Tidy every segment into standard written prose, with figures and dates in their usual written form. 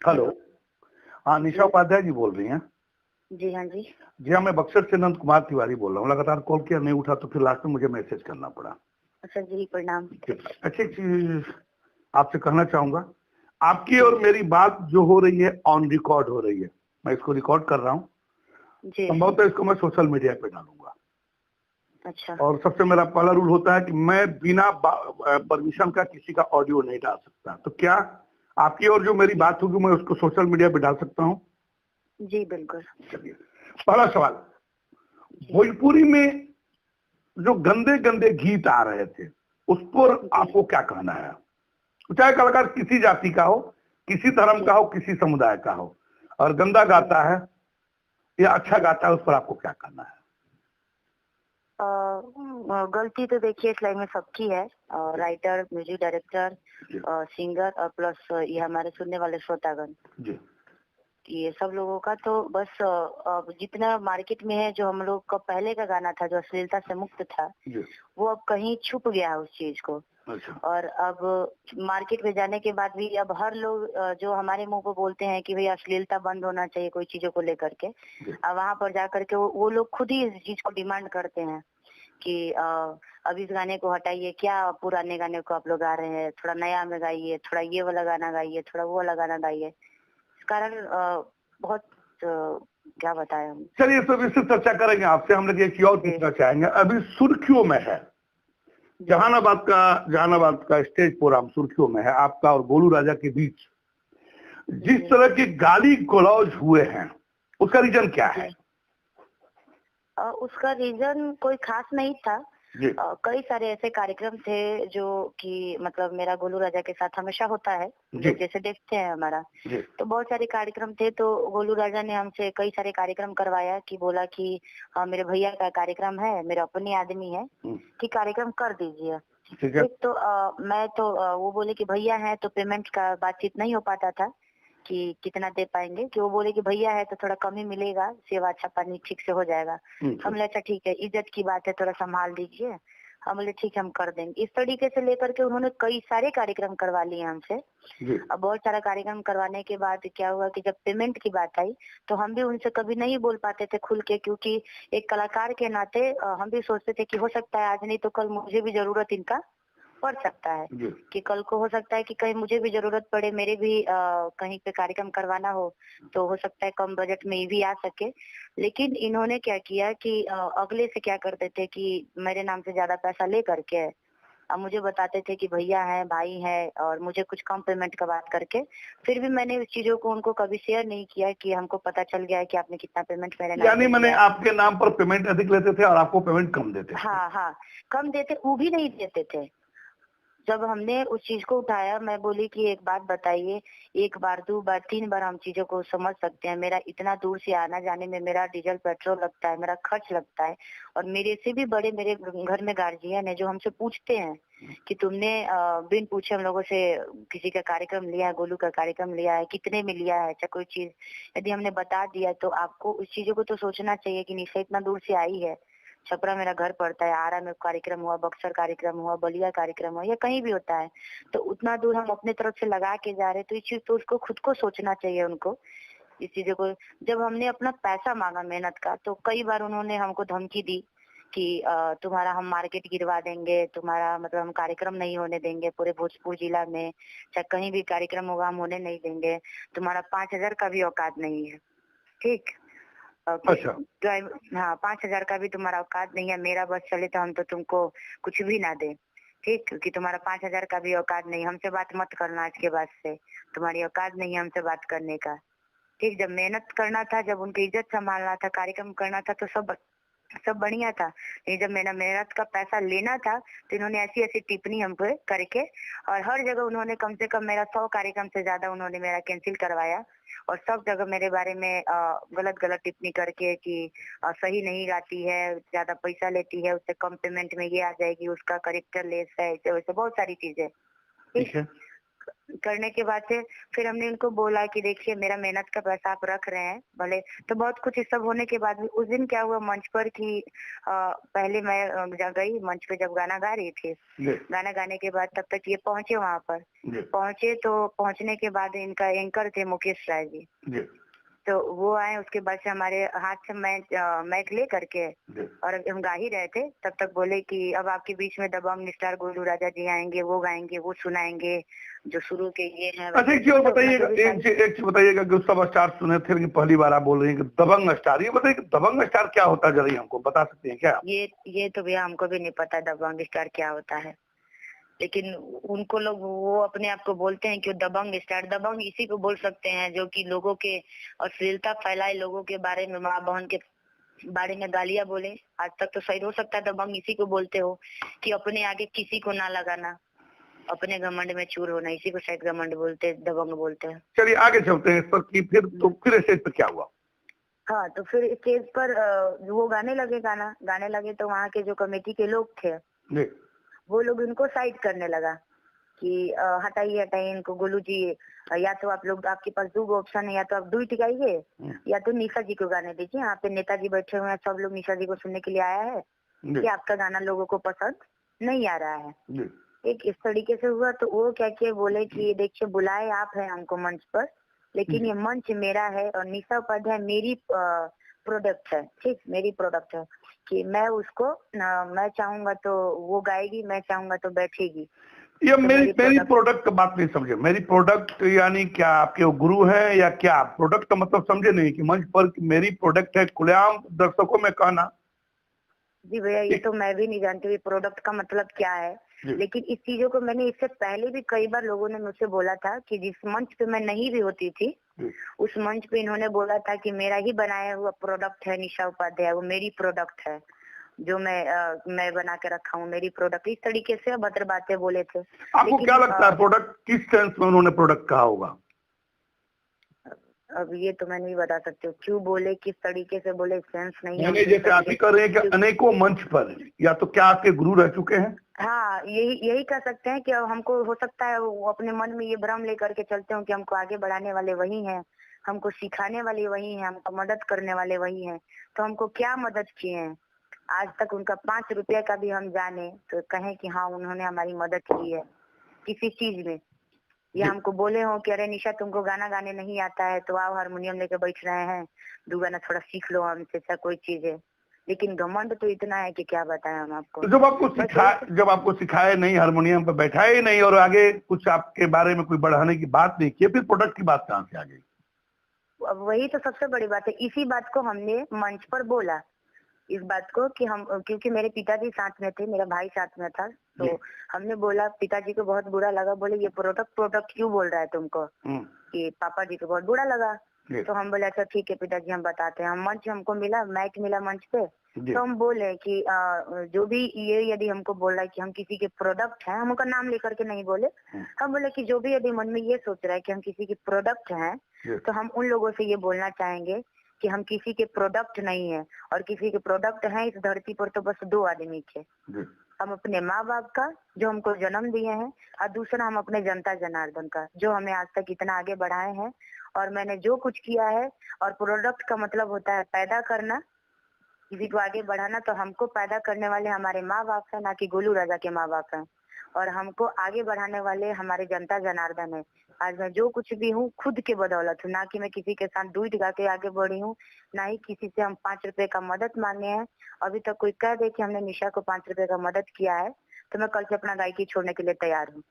Hello. Hello. हाँ, निशा उपाध्याय जी बोल रही हैं? जी हाँ जी। जी हाँ, मैं बक्सर से नंद कुमार तिवारी बोल रहा हूँ। लगातार कॉल किया, नहीं उठा, तो फिर लास्ट में मुझे मैसेज करना पड़ा। अच्छा जी, प्रणाम। अच्छा, एक चीज आपसे कहना चाहूंगा। आपकी और मेरी बात जो हो रही है ऑन रिकॉर्ड हो रही है। मैं इसको रिकॉर्ड कर रहा हूँ। जी। संभवतः इसको मैं सोशल मीडिया पे डालूंगा। अच्छा। और सबसे मेरा पहला रूल होता है कि मैं बिना परमिशन का किसी का ऑडियो नहीं डाल सकता। तो क्या आपकी और जो मेरी बात होगी मैं उसको सोशल मीडिया पे डाल सकता हूँ? जी बिल्कुल। चलिए, पहला सवाल। भोजपुरी में जो गंदे गंदे गीत आ रहे थे उस पर आपको क्या कहना है? चाहे कलाकार किसी जाति का हो, किसी धर्म का हो, किसी समुदाय का हो, और गंदा गाता है या अच्छा गाता है, उस पर आपको क्या कहना है? गलती तो देखिए इस लाइन में सबकी है, राइटर, म्यूजिक डायरेक्टर, सिंगर और प्लस ये हमारे सुनने वाले श्रोतागण, जी। ये सब लोगों का। तो बस जितना मार्केट में है, जो हम लोग का पहले का गाना था जो अश्लीलता से मुक्त था, वो अब कहीं छुप गया है उस चीज को। अच्छा। और अब मार्केट में जाने के बाद भी अब हर लोग जो हमारे मुंह पे बोलते हैं कि भाई अश्लीलता बंद होना चाहिए कोई चीजों को लेकर के, अब वहाँ पर जा करके वो लोग खुद ही इस चीज को डिमांड करते हैं कि अब इस गाने को हटाइए, क्या पुराने गाने को आप लोग गा रहे हैं, थोड़ा नया में गाइए, थोड़ा ये वाला गाना गाइए, थोड़ा वो वाला गाना गाइए। इस कारण बहुत क्या बताएं हम। चलिए, सब इससे चर्चा करेंगे आपसे। हम लोग एक और पूछना चाहेंगे। अभी सुर्खियों में है जहानाबाद का स्टेज प्रोग्राम सुर्खियों में है, आपका और गोलू राजा के बीच जिस तरह के गाली गलौज हुए हैं, उसका रीजन क्या है? उसका रीजन कोई खास नहीं था। कई सारे ऐसे कार्यक्रम थे जो कि मतलब मेरा गोलू राजा के साथ हमेशा होता है, जो जैसे देखते हैं हमारा, तो बहुत सारे कार्यक्रम थे। तो गोलू राजा ने हमसे कई सारे कार्यक्रम करवाया कि बोला कि मेरे भैया का कार्यक्रम है, मेरे अपने आदमी है, कि कार्यक्रम कर दीजिए। ठीक। तो मैं तो वो बोले कि भैया है तो पेमेंट का बातचीत नहीं हो पाता था कि कितना दे पाएंगे, कि वो बोले कि भैया है तो थोड़ा कम ही मिलेगा, सेवा अच्छा पानी ठीक से हो जाएगा। हम बोले अच्छा ठीक है, इज्जत की बात है, थोड़ा संभाल दीजिए। हम बोले ठीक है, हम कर देंगे। इस तरीके से लेकर के उन्होंने कई सारे कार्यक्रम करवा लिए हमसे। अब बहुत सारा कार्यक्रम करवाने के बाद क्या हुआ कि जब पेमेंट की बात आई तो हम भी उनसे कभी नहीं बोल पाते थे खुल के, क्योंकि एक कलाकार के नाते हम भी सोचते थे कि हो सकता है आज नहीं तो कल मुझे भी जरूरत इनका पड़ सकता है, कि कल को हो सकता है कि कहीं मुझे भी जरूरत पड़े, मेरे भी कहीं पे कार्यक्रम करवाना हो, तो हो सकता है कम बजट में ये भी आ सके। लेकिन इन्होंने क्या किया कि अगले से क्या करते थे कि मेरे नाम से ज्यादा पैसा ले करके अब मुझे बताते थे कि भैया है, भाई है, और मुझे कुछ कम पेमेंट का बात करके। फिर भी मैंने उस चीजों को उनको कभी शेयर नहीं किया कि हमको पता चल गया है कि आपने कितना पेमेंट मेरे नाम, यानी मैंने आपके नाम पर पेमेंट अधिक लेते थे और आपको पेमेंट कम देते थे? हाँ, कम देते, वो भी नहीं देते थे। जब हमने उस चीज को उठाया, मैं बोली कि एक बात बताइए, एक बार, दो बार, तीन बार हम चीजों को समझ सकते हैं। मेरा इतना दूर से आना जाने में मेरा डीजल पेट्रोल लगता है, मेरा खर्च लगता है, और मेरे से भी बड़े मेरे घर में गार्जियन है जो हमसे पूछते हैं कि तुमने बिन पूछे हम लोगों से किसी का कार्यक्रम लिया है, गोलू का कार्यक्रम लिया है, कितने में लिया है, चाहे कोई चीज यदि हमने बता दिया तो आपको उस चीजों को तो सोचना चाहिए कि निशा इतना दूर से आई है, छपरा मेरा घर पड़ता है, आरा में कार्यक्रम हुआ, बक्सर कार्यक्रम हुआ, बलिया कार्यक्रम हुआ, या कहीं भी होता है, तो उतना दूर हम अपने तरफ से लगा के जा रहे हैं, तो इस चीज तो उसको खुद को सोचना चाहिए उनको इस चीजों को। जब हमने अपना पैसा मांगा मेहनत का, तो कई बार उन्होंने हमको धमकी दी कि तुम्हारा हम मार्केट गिरवा देंगे, तुम्हारा मतलब हम कार्यक्रम नहीं होने देंगे पूरे भोजपुर जिला में, चाहे कहीं भी कार्यक्रम होगा हम होने नहीं देंगे, तुम्हारा 5,000 का भी औकात नहीं है। ठीक। अच्छा। हाँ, 5,000 का भी तुम्हारा औकात नहीं है, मेरा बस चले तो हम तो तुमको कुछ भी ना दे। ठीक, क्योंकि तुम्हारा 5,000 का भी औकात नहीं, हमसे बात मत करना आज के बाद से, तुम्हारी औकात नहीं है हमसे बात करने का। ठीक, जब मेहनत करना था, जब उनकी इज्जत संभालना था, कार्यक्रम करना था, तो सब बढ़िया था। लेकिन जब मेरा मेहनत का पैसा लेना था तो इन्होंने ऐसी ऐसी टिप्पणी हम पे करके, और हर जगह उन्होंने कम से कम मेरा 100 कार्यक्रम से ज्यादा उन्होंने मेरा कैंसिल करवाया, और सब जगह मेरे बारे में गलत गलत टिप्पणी करके कि सही नहीं गाती है, ज्यादा पैसा लेती है, उससे कम पेमेंट में ये आ जाएगी, उसका करेक्टर लेस है, ऐसे वैसे बहुत सारी चीजें। ठीक है। करने के बाद से फिर हमने उनको बोला कि देखिए मेरा मेहनत का पैसा आप रख रहे हैं भले, तो बहुत कुछ ये सब होने के बाद भी उस दिन क्या हुआ मंच पर कि पहले मैं गई मंच पे जब गाना गा रही थी, गाना गाने के बाद तब तक ये पहुंचे वहाँ पर, पहुंचे तो पहुंचने के बाद इनका एंकर थे मुकेश राय जी, तो वो आए, उसके बाद से हमारे हाथ से माइक ले करके और हम गा ही रहे थे, तब तक बोले कि अब आपके बीच में दबंग स्टार गोलू राजा जी आएंगे, वो गाएंगे, वो सुनाएंगे जो शुरू के ये हैं। अच्छा क्यों बताइएगा, एक चीज बताइएगा कि सब स्टार सुने थे लेकिन पहली बार आप बोल रहे हैं कि दबंग स्टार, ये बताइए दबंग स्टार क्या होता है, जरा हमको बता सकते हैं क्या? ये तो भैया हमको भी नहीं पता दबंग स्टार क्या होता है, लेकिन उनको लोग वो अपने आप को बोलते हैं कि दबंग स्टार, दबंग इसी को बोल सकते हैं जो कि लोगों के अश्लीलता फैलाए, लोगों के बारे में, माँ बहन के बारे में गालियां बोले। आज तक तो सही हो सकता है दबंग इसी को बोलते हो कि अपने आगे किसी को ना लगाना, अपने घमंड में चूर होना, इसी को शायद घमंड बोलते, दबंग बोलते हैं। चलिए आगे चलते हैं इस पर कि फिर स्टेज पर क्या हुआ? हाँ, तो फिर स्टेज पर वो गाने लगे तो वहाँ के जो कमेटी के लोग थे वो लोग इनको साइड करने लगा कि हटाइए इनको, गोलू जी या तो आप लोग, आपके पास दो ऑप्शन है, या तो आप दुई टिकाइए या तो निशा जी को गाने दीजिए, यहाँ पे नेताजी बैठे हुए हैं, सब लोग निशा जी को सुनने के लिए आया है कि आपका गाना लोगों को पसंद नहीं आ रहा है। एक इस तरीके से हुआ, तो वो क्या किए, बोले कि देखिए बुलाए आप है हमको मंच पर, लेकिन ये मंच मेरा है और निशा उपाध्याय मेरी प्रोडक्ट है, ठीक, मेरी प्रोडक्ट है कि मैं उसको मैं चाहूंगा तो वो गाएगी, मैं चाहूंगा तो बैठेगी। ये तो मेरी प्रोडक्ट का बात नहीं समझे, मेरी प्रोडक्ट यानी क्या आपके वो गुरु है या क्या? प्रोडक्ट का मतलब समझे नहीं कि मंच पर मेरी प्रोडक्ट है खुलेआम दर्शकों में कहना। जी भैया ये तो मैं भी नहीं जानती हूँ प्रोडक्ट का मतलब क्या है, लेकिन इस चीजों को मैंने इससे पहले भी कई बार लोगों ने मुझसे बोला था कि जिस मंच पे मैं नहीं भी होती थी उस मंच पे इन्होंने बोला था कि मेरा ही बनाया हुआ प्रोडक्ट है निशा उपाध्याय, वो मेरी प्रोडक्ट है जो मैं बना के रखा हूँ, मेरी प्रोडक्ट, इस तरीके से अभद्र बातें बोले थे। आपको क्या लगता है प्रोडक्ट किस सेंस में उन्होंने प्रोडक्ट कहा होगा? अब ये तो मैं नहीं बता सकती हूँ क्यों बोले, किस तरीके से बोले, सेंस नहीं है। जैसे आप ही कर रहे हैं कि अनेकों मंच पर, या तो क्या आपके गुरु रह चुके हैं? हाँ, यही कह सकते हैं कि हमको हो सकता है वो अपने मन में ये भ्रम लेकर के चलते हो कि हमको आगे बढ़ाने वाले वही हैं, हमको सिखाने वाले वही हैं, हमको मदद करने वाले वही हैं, तो हमको क्या मदद किए हैं आज तक, उनका 5 रुपया का भी हम जाने तो कहें कि हाँ उन्होंने हमारी मदद की है किसी चीज में, या हमको बोले हो कि अरे निशा तुमको गाना गाने नहीं आता है तो आओ हारमोनियम लेके बैठ रहे हैं, दो गाना थोड़ा सीख लो हमसे, ऐसा कोई चीज है। लेकिन घमंड तो इतना है कि क्या बताएं हम आपको। जब आपको सिखाए नहीं, हारमोनियम पर बैठाए ही नहीं और आगे कुछ आपके बारे में कोई बढ़ाने की बात नहीं की, फिर प्रोडक्ट की बात कहाँ से आ गई? अब वही तो सबसे बड़ी बात है, इसी बात को हमने मंच पर बोला, इस बात को कि हम, क्योंकि मेरे पिताजी साथ में थे, मेरा भाई साथ में था, तो हमने बोला, पिताजी को बहुत बुरा लगा, बोले ये प्रोडक्ट क्यों बोल रहा है तुमको, कि पापा जी को बहुत बुरा लगा। तो हम बोले अच्छा ठीक है पिताजी हम बताते हैं, हम मंच हमको मिला, माइक मिला मंच पे, तो हम बोले कि जो भी ये यदि हमको बोल रहा है कि हम किसी के प्रोडक्ट हैं, हम उनका नाम लेकर के नहीं बोले, हम बोले कि जो भी यदि मन में ये सोच रहा है कि हम किसी के प्रोडक्ट हैं, तो हम उन लोगों से ये बोलना चाहेंगे कि हम किसी के प्रोडक्ट नहीं है, और किसी के प्रोडक्ट हैं इस धरती पर तो बस 2 आदमी थे, हम अपने माँ बाप का जो हमको जन्म दिए हैं, और दूसरा हम अपने जनता जनार्दन का जो हमें आज तक इतना आगे बढ़ाए हैं, और मैंने जो कुछ किया है, और प्रोडक्ट का मतलब होता है पैदा करना, किसी को आगे बढ़ाना, तो हमको पैदा करने वाले हमारे माँ बाप है, ना कि गोलू राजा के माँ बाप हैं, और हमको आगे बढ़ाने वाले हमारे जनता जनार्दन है। आज मैं जो कुछ भी हूँ खुद के बदौलत हूँ, ना कि मैं किसी के साथ दूध गा के आगे बढ़ी हूँ, ना ही किसी से हम 5 रुपए का मदद मांगे हैं। अभी तक कोई कह दे कि हमने निशा को 5 रुपए का मदद किया है तो मैं कल से अपना गायकी छोड़ने के लिए तैयार हूँ,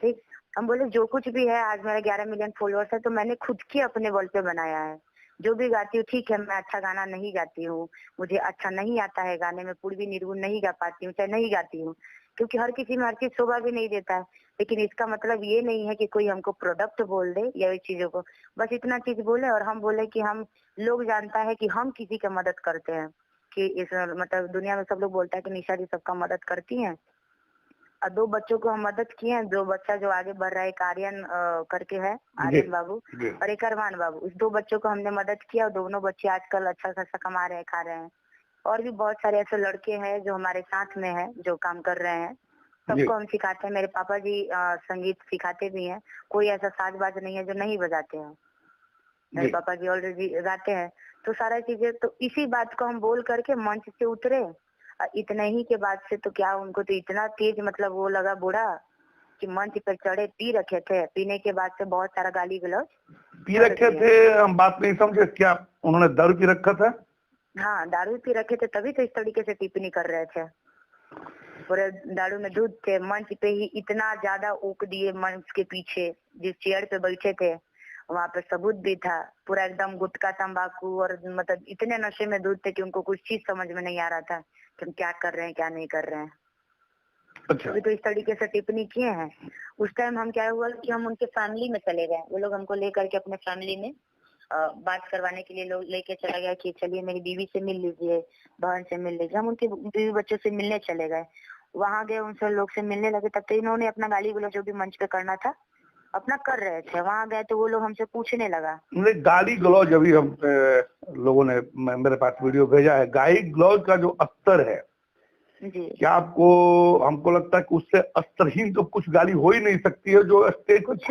ठीक। हम बोले जो कुछ भी है, आज मेरा 11 मिलियन फॉलोअर्स है तो मैंने खुद के अपने बल पे बनाया है। जो भी गाती हूँ ठीक है, मैं अच्छा गाना नहीं गाती हूँ, मुझे अच्छा नहीं आता है गाने में, पूर्वी निर्गुण नहीं गा पाती हूँ, चाहे नहीं गाती हूँ, क्योंकि हर किसी में हर चीज शोभा भी नहीं देता है। लेकिन इसका मतलब ये नहीं है कि कोई हमको प्रोडक्ट बोल दे या इस चीजों को, बस इतना चीज बोले और हम बोले कि हम लोग जानता है कि हम किसी का मदद करते हैं, कि इस मतलब दुनिया में सब लोग बोलता है कि निशा जी सबका मदद करती हैं, और 2 बच्चों को हम मदद किए हैं, 2 बच्चा जो आगे बढ़ रहा है, एक आर्यन करके है, आर्यन बाबू और एक अरमान बाबू, इस 2 बच्चों को हमने मदद किया और दोनों बच्चे आजकल अच्छा खासा कमा रहे हैं, खा रहे हैं। और भी बहुत सारे ऐसे लड़के हैं जो हमारे साथ में है, जो काम कर रहे हैं, सबको हम सिखाते हैं। मेरे पापा जी संगीत सिखाते भी हैं, कोई ऐसा साज-बाज नहीं है जो नहीं बजाते हैं। मेरे पापा जी ऑलरेडी गाते हैं, तो सारा चीजें तो इसी बात को हम बोल करके मंच से उतरे। इतने ही के बाद से तो क्या उनको तो इतना तेज मतलब वो लगा बुरा कि मंच पर चढ़े, पी रखे थे, पीने के बाद से बहुत सारा गाली गलौज पी रखे थे। हम बात नहीं समझे, क्या उन्होंने दारू पी रखा था? हाँ, दारू पी रखे थे, तभी तो इस तरीके से टिप्पणी कर रहे थे। पूरे दारू में दूध थे, मंच पे ही इतना ज्यादा ऊक दिए। मंच के पीछे जिस चेयर पे बैठे थे वहाँ पे सबूत भी था, पूरा एकदम गुटखा तंबाकू और मतलब इतने नशे में दूध थे कि उनको कुछ चीज समझ में नहीं आ रहा था कि हम क्या कर रहे हैं क्या नहीं कर रहे हैं। अच्छा। अभी तो इस तरीके से टिप्पणी किए हैं। उस टाइम हम क्या हुआ कि हम उनके फैमिली में चले गए, वो लोग हमको लेकर के अपने फैमिली में बात करवाने के लिए लोग लेके चला गया कि चलिए मेरी बीवी से मिल लीजिए, बहन से मिल लीजिए। हम उनके बीवी बच्चों से मिलने चले गए, वहाँ गए, उनसे लोग से मिलने लगे, तब तो इन्होंने अपना गाली गलौज जो भी मंच पे करना था अपना कर रहे थे। वहाँ गए तो वो लोग हमसे पूछने लगा। गाली गलौज अभी हम लोगों ने मेरे पास वीडियो भेजा है, गाली गलौज का जो स्तर है जी, क्या आपको, हमको लगता है कि उससे स्तरहीन तो कुछ गाली हो ही नहीं सकती है जो स्टेज कुछ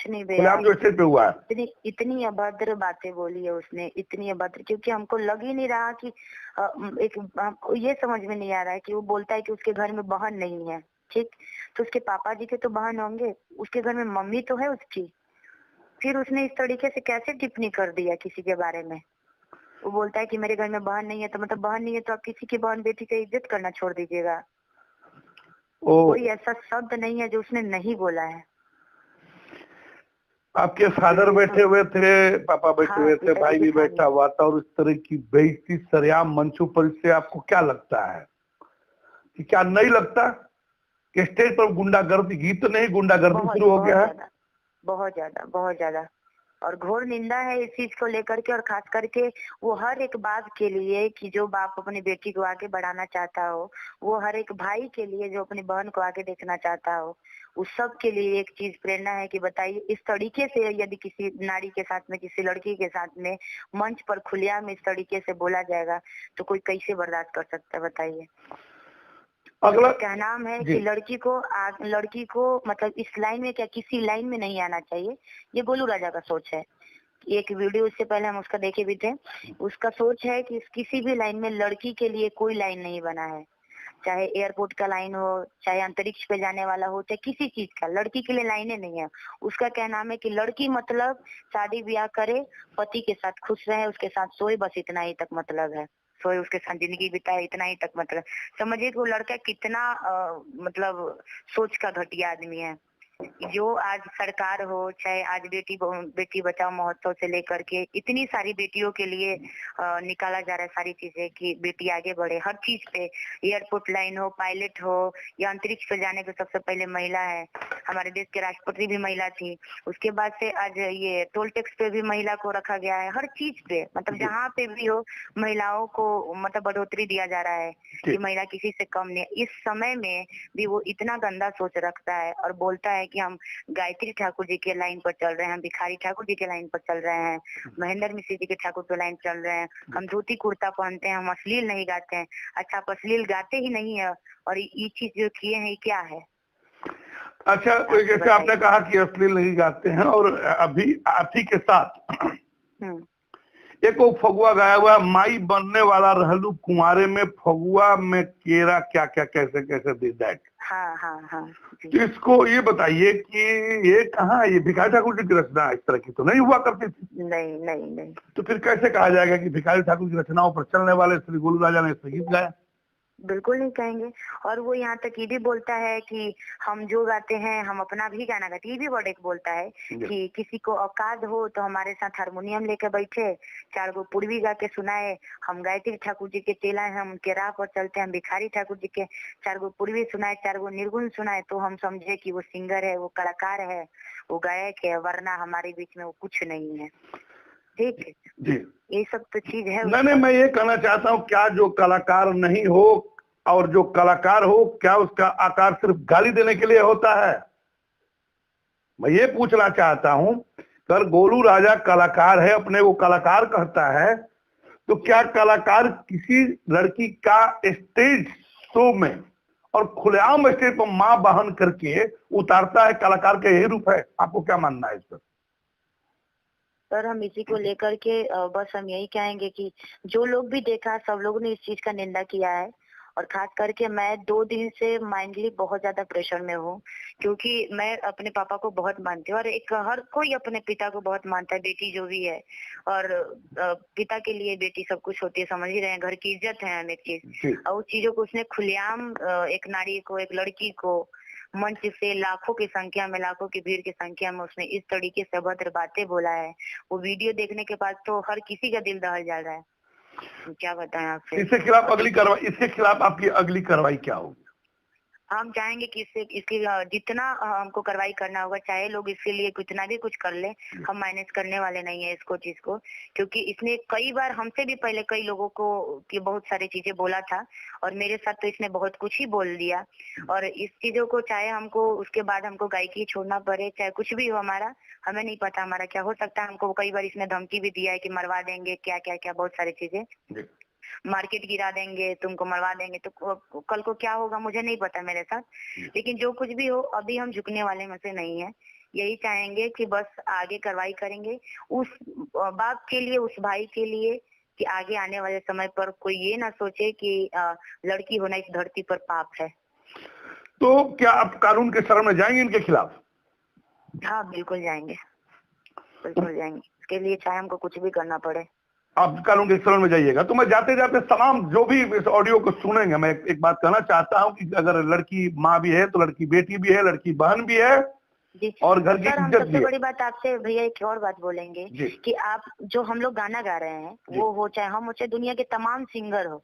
नहीं खुलेआम जो स्टेज पे हुआ है। इतनी अभद्र बातें बोली है उसने, इतनी अभद्र, क्योंकि हमको लग ही नहीं रहा कि हमको ये समझ में नहीं आ रहा है कि वो बोलता है कि उसके घर में बहन नहीं है, ठीक, तो उसके पापा जी के तो बहन होंगे, उसके घर में मम्मी तो है उसकी, फिर उसने इस तरीके से कैसे टिप्पणी कर दिया किसी के बारे में। वो बोलता है कि मेरे घर में बहन नहीं है, तो मतलब बहन नहीं है तो आप किसी की बहन बेटी का इज्जत करना छोड़ दीजिएगा। कोई ऐसा शब्द नहीं है जो उसने नहीं बोला है। आपके फादर बैठे हुए थे, पापा बैठे हुए थे, भाई भी बैठा हुआ था, और इस तरह की बेइज्जती सरेआम मंचों पर, इससे आपको क्या लगता है कि क्या नहीं लगता कि स्टेज पर गुंडागर्दी, गीत नहीं गुंडागर्दी शुरू हो गया है? बहुत ज्यादा और घोर निंदा है इस चीज को लेकर के। और खास करके वो हर एक बाप के लिए कि जो बाप अपनी बेटी को आगे बढ़ाना चाहता हो, वो हर एक भाई के लिए जो अपनी बहन को आगे देखना चाहता हो, उस सब के लिए एक चीज प्रेरणा है कि बताइए इस तरीके से यदि किसी नारी के साथ में, किसी लड़की के साथ में मंच पर खुलेआम इस तरीके से बोला जाएगा तो कोई कैसे बर्दाश्त कर सकता है, बताइए। अगला क्या नाम है कि लड़की को मतलब इस लाइन में क्या किसी लाइन में नहीं आना चाहिए, ये गोलू राजा का सोच है। एक वीडियो इससे पहले हम उसका देखे भी थे, उसका सोच है कि किसी भी लाइन में लड़की के लिए कोई लाइन नहीं बना है, चाहे एयरपोर्ट का लाइन हो, चाहे अंतरिक्ष पे जाने वाला हो, चाहे किसी चीज का, लड़की के लिए लाइनें नहीं है। उसका क्या नाम है कि लड़की मतलब शादी ब्याह करे, पति के साथ खुश रहे, उसके साथ सोए, बस इतना ही तक मतलब है, सोए उसके साथ जिंदगी बिताए, इतना ही तक मतलब। समझिए कि वो लड़का कितना मतलब सोच का घटिया आदमी है। जो आज सरकार हो, चाहे आज बेटी बचाओ महोत्सव से लेकर के इतनी सारी बेटियों के लिए निकाला जा रहा है सारी चीजें कि बेटी आगे बढ़े, हर चीज पे, एयरपोर्ट लाइन हो, पायलट हो या अंतरिक्ष पे जाने के सबसे पहले महिला है। हमारे देश के राष्ट्रपति भी महिला थी, उसके बाद से आज ये टोल टैक्स पे भी महिला को रखा गया है, हर चीज पे मतलब जहाँ पे भी हो महिलाओं को मतलब बढ़ोतरी दिया जा रहा है कि महिला किसी से कम नहीं। इस समय में भी वो इतना गंदा सोच रखता है और बोलता है कि हम गायत्री ठाकुर जी के लाइन पर चल रहे हैं, हम भिखारी ठाकुर जी के लाइन पर चल रहे हैं, महेंद्र मिश्र जी के ठाकुर पे लाइन चल रहे हैं, हम धोती कुर्ता पहनते हैं, हम अश्लील नहीं गाते हैं। अच्छा, आप अश्लील गाते ही नहीं है और ये चीज जो किए हैं क्या है? अच्छा, जैसे आपने कहा कि अश्लील नहीं गाते हैं, और अभी आप ही के साथ एक वो फगुआ गाया हुआ, माई बनने वाला रहलू कुंवारे में, फगुआ में केरा क्या क्या कैसे कैसे दे दैट। हाँ। तो इसको ये बताइए कि ये कहाँ, ये भिखारी ठाकुर जी की रचना इस तरह की तो नहीं हुआ करती थी? नहीं। तो फिर कैसे कहा जाएगा कि भिखारी ठाकुर की रचनाओं पर चलने वाले श्री गोलू राजा ने संगीत गाया? बिल्कुल नहीं कहेंगे। और वो यहाँ तक ये भी बोलता है कि हम जो गाते हैं हम अपना भी गाना गाते, ये भी वर्ड एक बोलता है कि किसी को औकात हो तो हमारे साथ हारमोनियम लेकर बैठे, 4 गो पूर्वी गा के सुनाए, हम गायत्री ठाकुर जी के चेला हैं, हम उनके राह पर चलते हैं, हम भिखारी ठाकुर जी के 4 गो पूर्वी सुनाए, 4 गो निर्गुण सुनाए, तो हम समझे कि वो सिंगर है, वो कलाकार है, वो गायक है, वरना हमारे बीच में वो कुछ नहीं है। ठीक है जी, ये सब तो चीज है। नहीं, मैं ये कहना चाहता हूँ, क्या जो कलाकार नहीं हो और जो कलाकार हो, क्या उसका आकार सिर्फ गाली देने के लिए होता है? मैं ये पूछना चाहता हूँ, अगर गोलू राजा कलाकार है, अपने वो कलाकार कहता है, तो क्या कलाकार किसी लड़की का स्टेज शो में और खुलेआम स्टेज पर मां बहन करके उतारता है, कलाकार का यही रूप है। आपको क्या मानना है इस पर? सर हम इसी को लेकर के बस हम यही कहेंगे कि जो लोग भी देखा, सब लोगों ने इस चीज का निंदा किया है। और खास करके मैं 2 दिन से माइंडली बहुत ज्यादा प्रेशर में हूँ, क्योंकि मैं अपने पापा को बहुत मानती हूँ और एक हर कोई अपने पिता को बहुत मानता है, बेटी जो भी है। और पिता के लिए बेटी सब कुछ होती है, समझ ही रहे हैं, घर की इज्जत है अनेक चीज। और उस चीजों को उसने खुलेआम एक नारी को, एक लड़की को मंच से लाखों की संख्या में, लाखों की भीड़ की संख्या में उसने इस तरीके से अभद्र बातें बोला है। वो वीडियो देखने के बाद तो हर किसी का दिल दहल जा रहा है। क्या बताएं आपसे। इसके खिलाफ आपकी अगली कार्रवाई क्या होगी? हम चाहेंगे कि इसकी जितना हमको कार्रवाई करना होगा, चाहे लोग इसके लिए कितना भी कुछ कर ले, हम माइनस करने वाले नहीं है इसको चीज को। क्योंकि इसने कई बार हमसे भी पहले कई लोगों को कि बहुत सारी चीजें बोला था, और मेरे साथ तो इसने बहुत कुछ ही बोल दिया। और इस चीजों को चाहे हमको उसके बाद हमको गायकी छोड़ना पड़े, चाहे कुछ भी हो हमारा, हमें नहीं पता हमारा क्या हो सकता है। हमको कई बार इसने धमकी भी दिया है कि मरवा देंगे, क्या क्या क्या बहुत सारी चीजें, मार्केट गिरा देंगे, तुमको मरवा देंगे। तो कल को क्या होगा मुझे नहीं पता मेरे साथ। लेकिन जो कुछ भी हो, अभी हम झुकने वाले में से नहीं है। यही चाहेंगे कि बस आगे कार्रवाई करेंगे उस बाप के लिए, उस भाई के लिए, कि आगे आने वाले समय पर कोई ये ना सोचे कि लड़की होना इस धरती पर पाप है। तो क्या आप कानून के शरण में जाएंगे इनके खिलाफ? हाँ बिल्कुल जाएंगे, बिल्कुल जाएंगे। इसके लिए चाहे हमको कुछ भी करना पड़े, आप कानून के शरण में जाइएगा। तो मैं जाते जाते तमाम जो भी इस ऑडियो को सुनेंगे, मैं एक बात कहना चाहता हूं कि अगर लड़की माँ भी है तो लड़की बेटी भी है, लड़की बहन भी है, और घर की इज्जत भी है। सबसे बड़ी बात आपसे भैया एक और बात बोलेंगे कि आप जो हम लोग गाना गा रहे हैं, वो हो चाहे हम हो, चाहे दुनिया के तमाम सिंगर हो,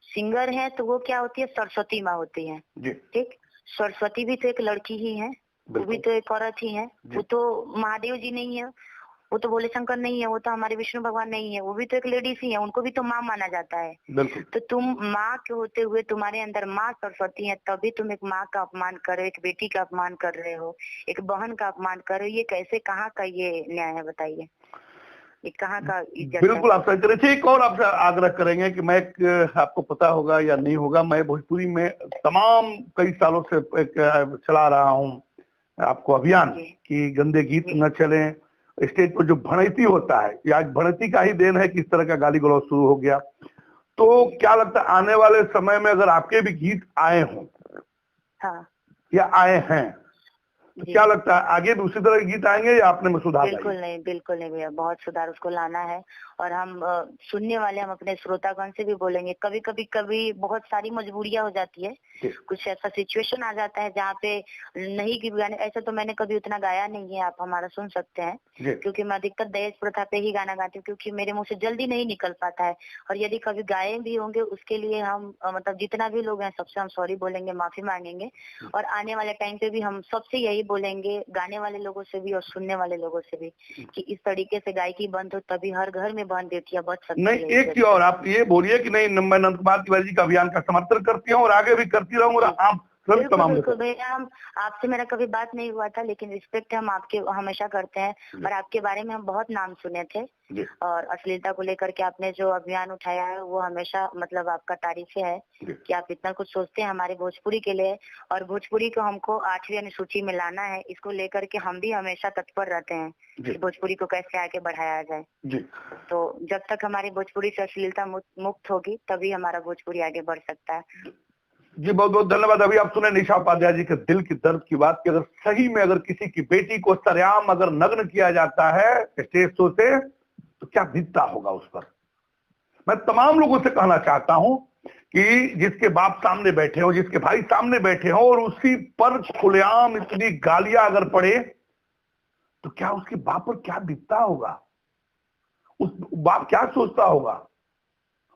सिंगर है तो वो क्या होती है, सरस्वती माँ होती है। ठीक, सरस्वती भी तो एक लड़की ही है, वो भी तो एक औरत ही है। वो तो महादेव जी नहीं है, वो तो भोले शंकर नहीं है, वो तो हमारे विष्णु भगवान नहीं है, वो भी तो एक लेडीज ही है, उनको भी तो माँ माना जाता है। तो तुम माँ के होते हुए तुम्हारे अंदर माँ सरस्वती है, तभी तुम एक माँ का अपमान कर रहे हो, एक बेटी का अपमान कर रहे हो, एक बहन का अपमान कर रहे हो। ये कैसे, कहाँ का ये न्याय है बताइए, ये कहाँ का इज्जत? बिल्कुल आप सही करें। एक और आपसे आग्रह करेंगे कि मैं आपको पता होगा या नहीं होगा, मैं भोजपुरी में तमाम कई सालों से एक चला रहा हूँ आपको अभियान कि गंदे गीत न चलें। स्टेज पर जो भड़ैती होता है, या आज भड़ैती का ही देन है कि इस तरह का गाली गलौज शुरू हो गया। तो क्या लगता है आने वाले समय में अगर आपके भी गीत आए हों, हाँ, या आए हैं, तो क्या लगता है आगे भी उसी तरह के गीत आएंगे या आपने में सुधार? बिल्कुल नहीं, बिल्कुल नहीं भैया, बहुत सुधार उसको लाना है। और हम सुनने वाले, हम अपने श्रोतागण से भी बोलेंगे। कभी कभी बहुत सारी मजबूरियां हो जाती है, कुछ ऐसा सिचुएशन आ जाता है जहाँ पे नहीं कि गाने, ऐसा तो मैंने कभी उतना गाया नहीं है, आप हमारा सुन सकते हैं, क्योंकि मैं अधिकतर दहेज प्रथा पे ही गाना गाती हूँ, क्योंकि मेरे मुंह से जल्दी नहीं निकल पाता है। और यदि कभी गाए भी होंगे, उसके लिए हम मतलब जितना भी लोग हैं सबसे हम सॉरी बोलेंगे, माफी मांगेंगे। और आने वाले टाइम पे भी हम सबसे यही बोलेंगे, गाने वाले लोगों से भी और सुनने वाले लोगों से भी, कि इस तरीके से गायकी बंद हो, तभी हर घर में बंद बेटियां बच सकती है। नहीं, एक चीज और आप ये बोलिए कि नहीं, मैं नंद कुमार तिवारी जी का अभियान का समर्थन करती हूँ और आगे भी करती रहूंगा। आप बिल्कुल भैया, हम आपसे मेरा कभी बात नहीं हुआ था, लेकिन रिस्पेक्ट हम आपके हमेशा करते हैं। और आपके बारे में हम बहुत नाम सुने थे, और अश्लीलता को लेकर के आपने जो अभियान उठाया है वो हमेशा मतलब आपका तारीफ है कि आप इतना कुछ सोचते हैं हमारे भोजपुरी के लिए। और भोजपुरी को हमको 8वीं अनुसूची में लाना है, इसको लेकर के हम भी हमेशा तत्पर रहते हैं कि भोजपुरी को कैसे आगे बढ़ाया जाए। तो जब तक हमारी भोजपुरी से अश्लीलता मुक्त होगी, तभी हमारा भोजपुरी आगे बढ़ सकता है। जी बहुत बहुत धन्यवाद। अभी आप सुने निशा उपाध्याय जी के दिल की दर्द की बात कि अगर सही में अगर किसी की बेटी को सरेआम अगर नग्न किया जाता है स्टेज शो से, तो क्या बीतता होगा उस पर। मैं तमाम लोगों से कहना चाहता हूं कि जिसके बाप सामने बैठे हो, जिसके भाई सामने बैठे हो, और उसी पर खुलेआम इतनी गालियां अगर पड़े, तो क्या उसके बाप पर क्या बीतता होगा, उस बाप क्या सोचता होगा,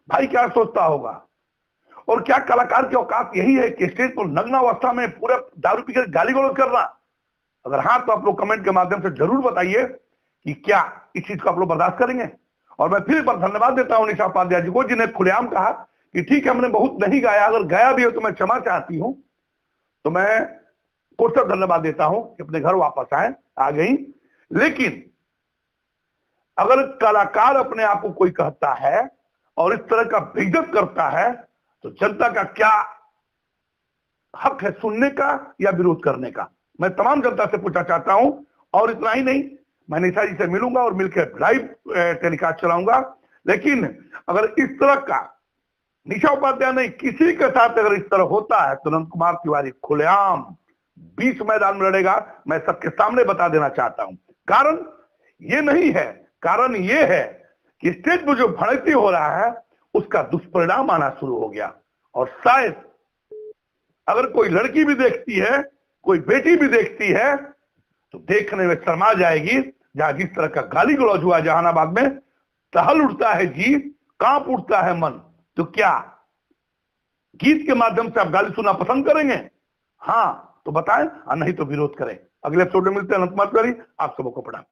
भाई क्या सोचता होगा। और क्या कलाकार की औकात यही है कि स्टेज पर नग्न अवस्था में पूरा दारू पीकर गाली गलौज करना? अगर हाँ, तो आप लोग कमेंट के माध्यम से जरूर बताइए कि क्या इस चीज को आप लोग बर्दाश्त करेंगे। और मैं फिर एक बार धन्यवाद देता हूं निशा उपाध्याय जी को, जिन्हें खुलेआम कहा कि ठीक है हमने बहुत नहीं गाया, अगर गाया भी हो तो मैं क्षमा चाहती हूं। तो मैं कोटक धन्यवाद देता हूं कि अपने घर वापस आ गई। लेकिन अगर कलाकार अपने आप को कोई कहता है और इस तरह का बेइज्जत करता है, तो जनता का क्या हक है सुनने का या विरोध करने का। मैं तमाम जनता से पूछना चाहता हूं, और इतना ही नहीं, मैं निशा जी से मिलूंगा और मिलकर लाइव टेलीकास्ट चलाऊंगा। लेकिन अगर इस तरह का निशा उपाध्याय नहीं, किसी के साथ अगर इस तरह होता है तो अनंत कुमार तिवारी खुलेआम 20 मैदान में लड़ेगा। मैं सबके सामने बता देना चाहता हूं। कारण ये नहीं है, कारण ये है कि स्टेज पर जो भड़कती हो रहा है उसका दुष्परिणाम आना शुरू हो गया। और शायद अगर कोई लड़की भी देखती है, कोई बेटी भी देखती है, तो देखने में शर्मा जाएगी। जहां जिस तरह का गाली गलौज हुआ जहानाबाद में, टहल उठता है जी, कांप उठता है मन। तो क्या गीत के माध्यम से आप गाली सुनना पसंद करेंगे? हाँ तो बताएं, और नहीं तो विरोध करें। अगले एपिसोड में मिलते हैं। अनंत कुमार तिवारी, आप सबको प्रणाम।